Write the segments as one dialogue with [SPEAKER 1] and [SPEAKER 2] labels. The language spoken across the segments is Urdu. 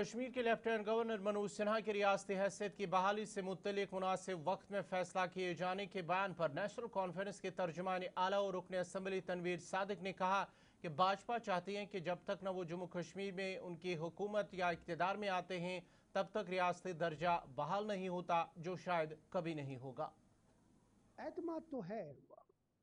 [SPEAKER 1] کشمیر کے لیفٹیننٹ گورنر منوج سنہا کی ریاستی حیثیت کی بحالی سے متعلق مناسب وقت میں فیصلہ کیے جانے کے بیان پر نیشنل کانفرنس کے ترجمان اعلیٰ اور رکن اسمبلی تنویر صادق نے کہا کہ بھاجپا چاہتی ہے کہ جب تک نہ وہ جموں کشمیر میں ان کی حکومت یا اقتدار میں آتے ہیں تب تک ریاستی درجہ بحال نہیں ہوتا، جو شاید کبھی نہیں ہوگا۔
[SPEAKER 2] اعتماد تو ہے،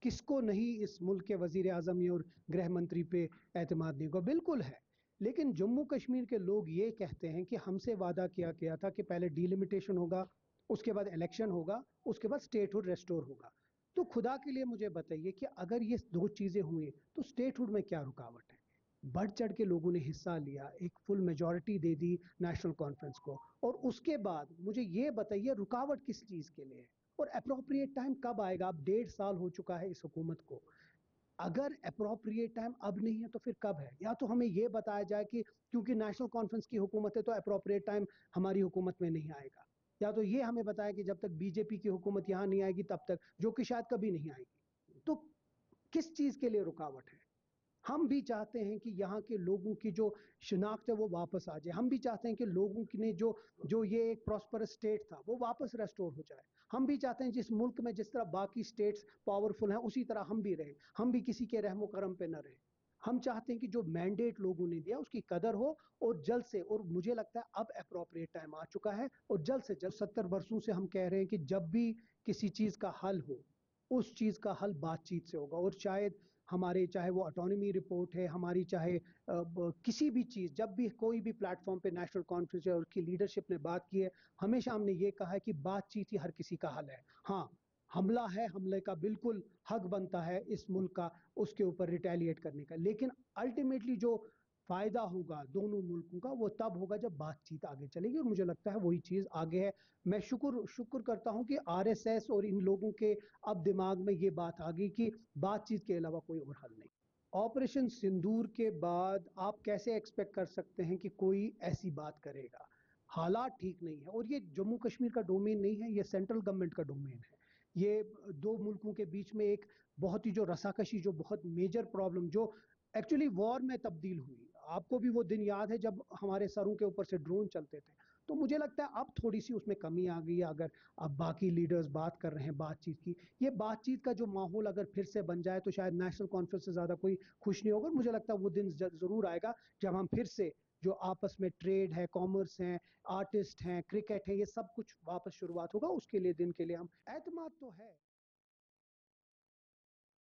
[SPEAKER 2] کس کو نہیں اس ملک کے وزیر اعظم اور گرہ منتری پہ اعتماد نہیں ہوگا؟ بالکل ہے، لیکن جموں کشمیر کے لوگ یہ کہتے ہیں کہ ہم سے وعدہ کیا گیا تھا کہ پہلے ڈیلیمیٹیشن ہوگا، اس کے بعد الیکشن ہوگا، اس کے بعد سٹیٹ ہوڈ ریسٹور ہوگا۔ تو خدا کے لیے مجھے بتائیے کہ اگر یہ دو چیزیں ہوئیں تو سٹیٹ ہوڈ میں کیا رکاوٹ ہے؟ بڑھ چڑھ کے لوگوں نے حصہ لیا، ایک فل میجورٹی دے دی نیشنل کانفرنس کو، اور اس کے بعد مجھے یہ بتائیے رکاوٹ کس چیز کے لیے ہے اور اپروپریٹ ٹائم کب آئے گا؟ اب 1.5 سال ہو چکا ہے اس حکومت کو، اگر اپروپریٹ ٹائم اب نہیں ہے تو پھر کب ہے؟ یا تو ہمیں یہ بتایا جائے کہ کیونکہ نیشنل کانفرنس کی حکومت ہے تو اپروپریٹ ٹائم ہماری حکومت میں نہیں آئے گا، یا تو یہ ہمیں بتایا کہ جب تک بی جے پی کی حکومت یہاں نہیں آئے گی تب تک، جو کہ شاید کبھی نہیں آئے گی۔ تو کس چیز کے لیے رکاوٹ ہے؟ ہم بھی چاہتے ہیں کہ یہاں کے لوگوں کی جو شناخت ہے وہ واپس آ جائے، ہم بھی چاہتے ہیں کہ لوگوں کی نے جو یہ ایک پراسپرس سٹیٹ تھا وہ واپس ریسٹور ہو جائے، ہم بھی چاہتے ہیں جس ملک میں جس طرح باقی سٹیٹس پاورفل ہیں اسی طرح ہم بھی رہیں، ہم بھی کسی کے رحم و کرم پہ نہ رہیں۔ ہم چاہتے ہیں کہ جو مینڈیٹ لوگوں نے دیا اس کی قدر ہو، اور جلد سے، اور مجھے لگتا ہے اب اپروپریٹ ٹائم آ چکا ہے، اور جلد سے جلد 70 برسوں سے ہم کہہ رہے ہیں کہ جب بھی کسی چیز کا حل ہو اس چیز کا حل بات چیت سے ہوگا، اور شاید ہمارے چاہے وہ اٹانومی رپورٹ ہے، ہماری چاہے کسی بھی چیز، جب بھی کوئی بھی پلیٹ فارم پہ نیشنل کانفرنس اور کی لیڈرشپ نے بات کی ہے، ہمیشہ ہم نے یہ کہا ہے کہ بات چیت ہی ہر کسی کا حل ہے۔ ہاں، حملہ ہے، حملے کا بالکل حق بنتا ہے اس ملک کا اس کے اوپر ریٹیلیٹ کرنے کا، لیکن الٹیمیٹلی جو فائدہ ہوگا دونوں ملکوں کا وہ تب ہوگا جب بات چیت آگے چلے گی، اور مجھے لگتا ہے وہی چیز آگے ہے۔ میں شکر کرتا ہوں کہ آر ایس ایس اور ان لوگوں کے اب دماغ میں یہ بات آ گئی کہ بات چیت کے علاوہ کوئی اور حل نہیں۔ آپریشن سندور کے بعد آپ کیسے ایکسپیکٹ کر سکتے ہیں کہ کوئی ایسی بات کرے گا؟ حالات ٹھیک نہیں ہے، اور یہ جموں کشمیر کا ڈومین نہیں ہے، یہ سینٹرل گورنمنٹ کا ڈومین ہے۔ یہ دو ملکوں کے بیچ میں ایک بہت ہی جو رساکشی، جو بہت میجر پرابلم جو ایکچولی وار میں تبدیل ہوئی، آپ کو بھی وہ دن یاد ہے جب ہمارے سروں کے اوپر سے ڈرون چلتے تھے، تو مجھے لگتا ہے اب تھوڑی سی اس میں کمی آ گئی ہے۔ اگر اب باقی لیڈرز بات کر رہے ہیں بات چیت کی، یہ بات چیت کا جو ماحول اگر پھر سے بن جائے تو شاید نیشنل کانفرنس سے زیادہ کوئی خوش نہیں ہوگا، اور مجھے لگتا ہے وہ دن ضرور آئے گا جب ہم پھر سے جو آپس میں ٹریڈ ہے، کامرس ہیں، آرٹسٹ ہیں، کرکٹ ہے، یہ سب کچھ واپس شروعات ہوگا۔ اس کے لیے دن کے لیے ہم اعتماد تو ہے۔